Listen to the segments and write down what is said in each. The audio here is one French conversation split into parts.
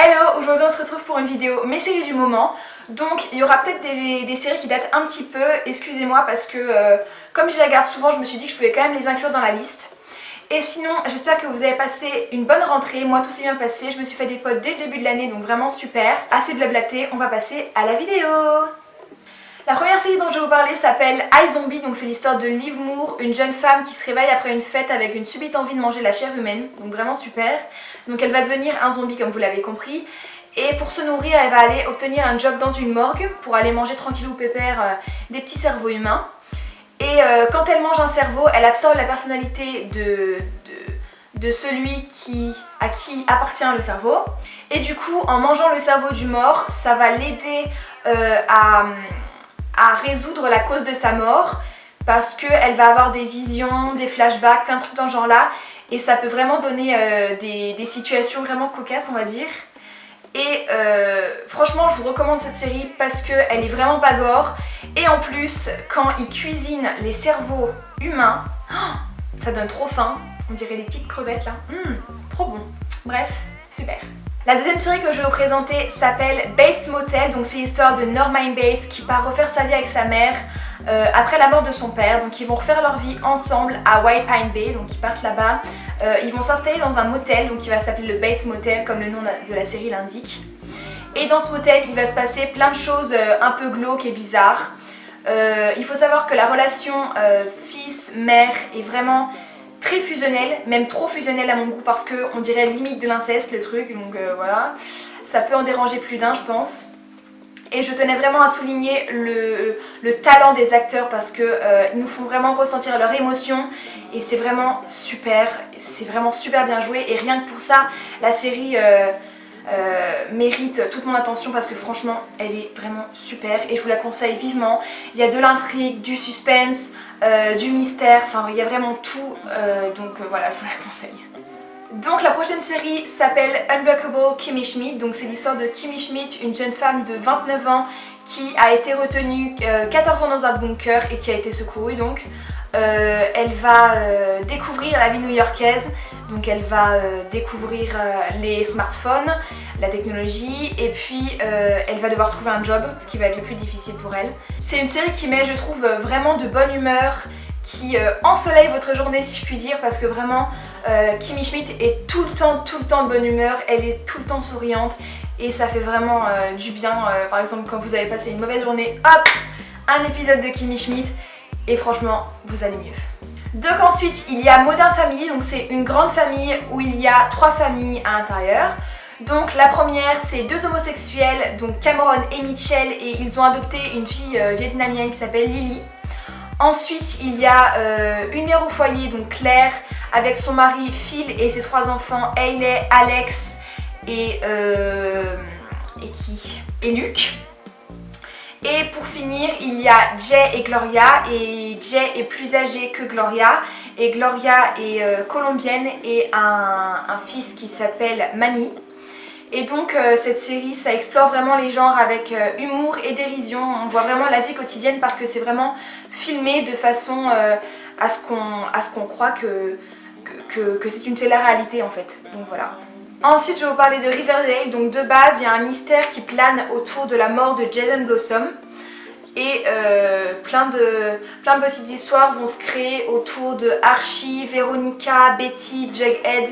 Hello, aujourd'hui on se retrouve pour une vidéo mes séries du moment. Donc il y aura peut-être des séries qui datent un petit peu, excusez-moi parce que comme je les regarde souvent, je me suis dit que je pouvais quand même les inclure dans la liste. Et sinon, j'espère que vous avez passé une bonne rentrée, moi tout s'est bien passé, je me suis fait des potes dès le début de l'année donc vraiment super. Assez blablaté, on va passer à la vidéo. La première série dont je vais vous parler s'appelle iZombie, donc c'est l'histoire de Liv Moore, une jeune femme qui se réveille après une fête avec une subite envie de manger la chair humaine, donc vraiment super. Donc elle va devenir un zombie comme vous l'avez compris, et pour se nourrir elle va aller obtenir un job dans une morgue pour aller manger tranquillou pépère des petits cerveaux humains. Et quand elle mange un cerveau, elle absorbe la personnalité de celui à qui appartient le cerveau. Et du coup, en mangeant le cerveau du mort, ça va l'aider à résoudre la cause de sa mort parce qu'elle va avoir des visions, des flashbacks, plein de trucs dans ce genre là et ça peut vraiment donner des situations vraiment cocasses on va dire. Et franchement je vous recommande cette série parce qu'elle est vraiment pas gore et en plus quand ils cuisinent les cerveaux humains, ça donne trop faim, on dirait des petites crevettes là, trop bon, bref, super. La deuxième série que je vais vous présenter s'appelle Bates Motel, donc c'est l'histoire de Norman Bates qui part refaire sa vie avec sa mère après la mort de son père. Donc ils vont refaire leur vie ensemble à White Pine Bay, donc ils partent là-bas. Ils vont s'installer dans un motel, donc qui va s'appeler le Bates Motel comme le nom de la série l'indique. Et dans ce motel il va se passer plein de choses un peu glauques et bizarres. Il faut savoir que la relation fils-mère est vraiment très fusionnel, même trop fusionnel à mon goût parce qu'on dirait limite de l'inceste le truc, donc voilà, ça peut en déranger plus d'un je pense. Et je tenais vraiment à souligner le talent des acteurs parce que ils nous font vraiment ressentir leurs émotions et c'est vraiment super bien joué et rien que pour ça la série mérite toute mon attention parce que franchement elle est vraiment super et je vous la conseille vivement. Il y a de l'intrigue, du suspense, du mystère, enfin il y a vraiment tout donc voilà, je vous la conseille. Donc la prochaine série s'appelle Unbreakable Kimmy Schmidt, donc c'est l'histoire de Kimmy Schmidt, une jeune femme de 29 ans qui a été retenue 14 ans dans un bunker et qui a été secourue donc. Elle va découvrir la vie new-yorkaise, donc elle va découvrir les smartphones, la technologie et puis elle va devoir trouver un job, ce qui va être le plus difficile pour elle. C'est une série qui met je trouve vraiment de bonne humeur, qui ensoleille votre journée si je puis dire parce que vraiment Kimmy Schmidt est tout le temps de bonne humeur, elle est tout le temps souriante et ça fait vraiment du bien. Par exemple quand vous avez passé une mauvaise journée, hop, un épisode de Kimmy Schmidt et franchement vous allez mieux. Donc ensuite il y a Modern Family, donc c'est une grande famille où il y a 3 familles à l'intérieur. Donc la première c'est 2 homosexuels, donc Cameron et Mitchell, et ils ont adopté une fille vietnamienne qui s'appelle Lily. Ensuite il y a une mère au foyer, donc Claire, avec son mari Phil et ses 3 enfants Hayley, Alex et Luke. Et pour finir il y a Jay et Gloria, et Jay est plus âgé que Gloria et Gloria est colombienne et un fils qui s'appelle Manny. Et donc cette série ça explore vraiment les genres avec humour et dérision, on voit vraiment la vie quotidienne parce que c'est vraiment filmé de façon à ce qu'on croit que c'est une télé-réalité en fait, donc voilà. Ensuite je vais vous parler de Riverdale, donc de base il y a un mystère qui plane autour de la mort de Jason Blossom et plein de petites histoires vont se créer autour de Archie, Veronica, Betty, Jughead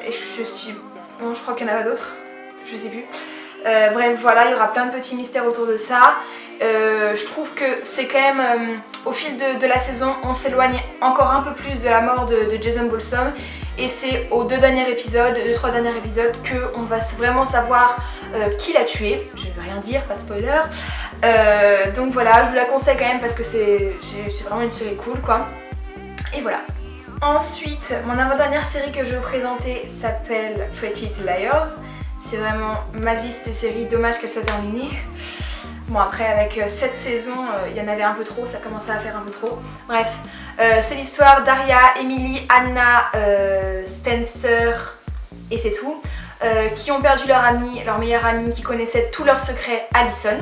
et je crois qu'il y en a pas d'autres, je sais plus. Bref voilà, il y aura plein de petits mystères autour de ça. Je trouve que c'est quand même, au fil de la saison, on s'éloigne encore un peu plus de la mort de Jason Blossom. Et c'est aux 2 derniers épisodes, 2-3 derniers épisodes, qu'on va vraiment savoir qui l'a tué. Je ne vais rien dire, pas de spoiler. Donc voilà, je vous la conseille quand même parce que c'est vraiment une série cool quoi. Et voilà. Ensuite, mon avant-dernière série que je vais vous présenter s'appelle Pretty Little Liars. C'est vraiment ma vie cette série, dommage qu'elle soit terminée. Bon après avec 7 saisons, il y en avait un peu trop, ça commençait à faire un peu trop. Bref, c'est l'histoire d'Aria, Emily, Anna, Spencer et c'est tout. Qui ont perdu leur meilleure amie, qui connaissait tous leurs secrets, Allison.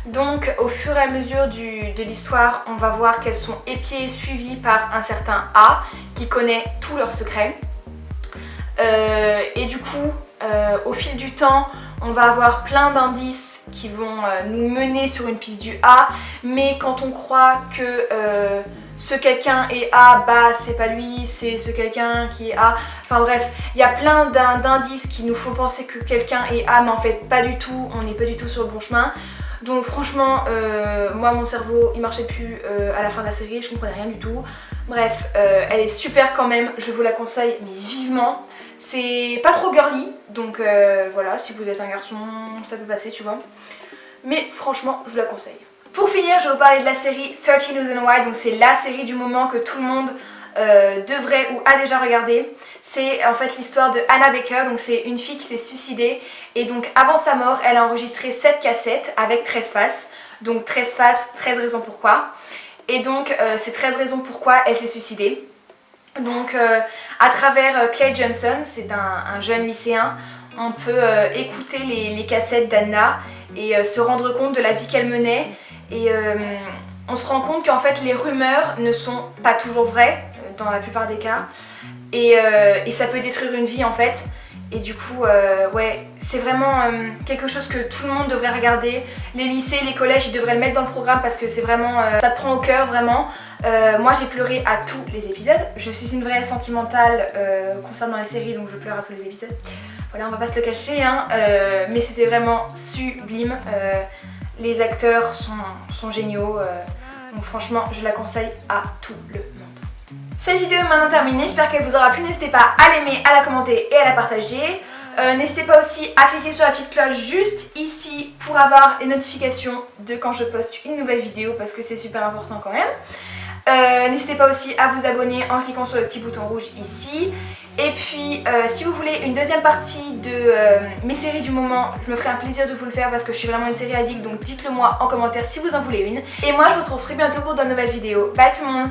Donc au fur et à mesure de l'histoire, on va voir qu'elles sont épiées et suivies par un certain A qui connaît tous leurs secrets. Et du coup, Au fil du temps, on va avoir plein d'indices qui vont nous mener sur une piste du A, mais quand on croit que ce quelqu'un est A, bah c'est pas lui, c'est ce quelqu'un qui est A. Enfin bref, il y a plein d'indices qui nous font penser que quelqu'un est A, mais en fait pas du tout, on n'est pas du tout sur le bon chemin. Donc franchement, moi mon cerveau il marchait plus à la fin de la série, je comprenais rien du tout. Bref, elle est super quand même, je vous la conseille mais vivement. C'est pas trop girly, donc voilà, si vous êtes un garçon, ça peut passer, tu vois. Mais franchement, je vous la conseille. Pour finir, je vais vous parler de la série 13 Reasons Why, donc c'est la série du moment que tout le monde devrait ou a déjà regardé. C'est en fait l'histoire de Hannah Baker, donc c'est une fille qui s'est suicidée et donc avant sa mort, elle a enregistré 7 cassettes avec 13 faces. Donc 13 faces, 13 raisons pourquoi. Et donc ces 13 raisons pourquoi elle s'est suicidée. Donc à travers Clay Johnson, c'est un jeune lycéen, on peut écouter les cassettes d'Anna et se rendre compte de la vie qu'elle menait. Et on se rend compte qu'en fait les rumeurs ne sont pas toujours vraies dans la plupart des cas. Et ça peut détruire une vie en fait. Et du coup, ouais, c'est vraiment quelque chose que tout le monde devrait regarder. Les lycées, les collèges, ils devraient le mettre dans le programme parce que c'est vraiment, ça te prend au cœur vraiment. Moi j'ai pleuré à tous les épisodes. Je suis une vraie sentimentale concernant les séries, donc je pleure à tous les épisodes. Voilà, on va pas se le cacher, hein, mais c'était vraiment sublime. Les acteurs sont géniaux, donc franchement je la conseille à tout le monde. Cette vidéo est maintenant terminée, j'espère qu'elle vous aura plu. N'hésitez pas à l'aimer, à la commenter et à la partager. N'hésitez pas aussi à cliquer sur la petite cloche juste ici pour avoir les notifications de quand je poste une nouvelle vidéo parce que c'est super important quand même. N'hésitez pas aussi à vous abonner en cliquant sur le petit bouton rouge ici. Et puis si vous voulez une deuxième partie de mes séries du moment, je me ferai un plaisir de vous le faire parce que je suis vraiment une série addict, donc dites-le moi en commentaire si vous en voulez une. Et moi je vous retrouve très bientôt pour de nouvelles vidéos. Bye tout le monde!